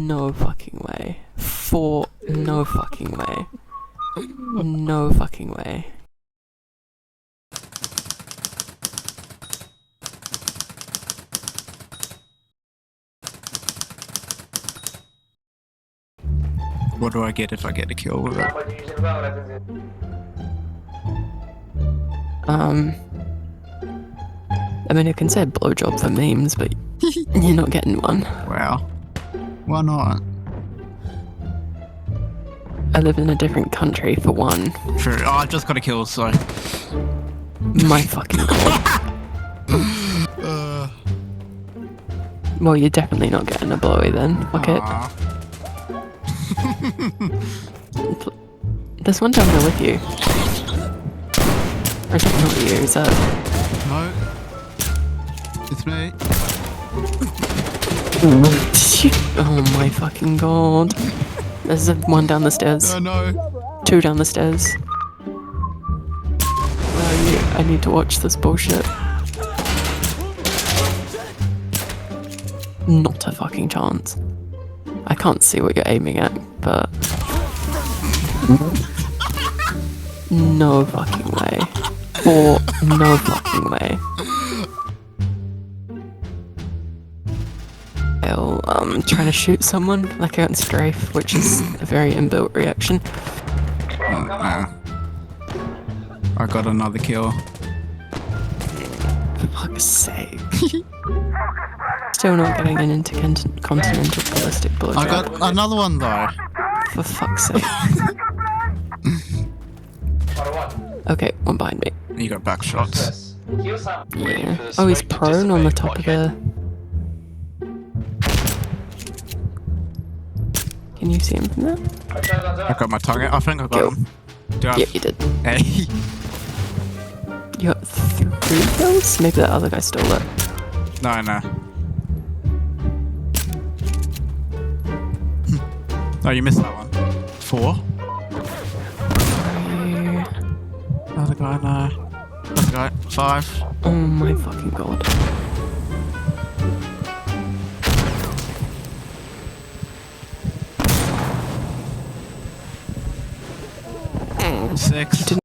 No fucking way. No fucking way. No fucking way. What do I get if I get a kill with it? I mean, I can say blowjob for memes, but you're not getting one. Wow. Why not? I live in a different country, for one. True. Oh, I just got a kill, so... My fucking god. Well, you're definitely not getting a blowy then. Fuck it. There's one down there with you. Or is that not you? Is that... No. It's me. Oh my fucking god. There's one down the stairs. Oh no. 2 down the stairs. I need to watch this bullshit. Not a fucking chance. I can't see what you're aiming at, but... No fucking way. No fucking way. I'm trying to shoot someone, like out in strafe, which is a very inbuilt reaction. I got another kill. For fuck's sake. Still not getting an intercontinental ballistic blowjob. I got another one though. For fuck's sake. Okay, one behind me. You got back shots. Yeah. Oh, he's prone on the top of the... Can you see him from there? I got my tongue out. I think I got him. Yeah, you did. Hey. You got 3 kills? Maybe that other guy stole it. No. No, you missed that one. 4. Another guy, no. Another guy, 5. Oh my fucking god. Six.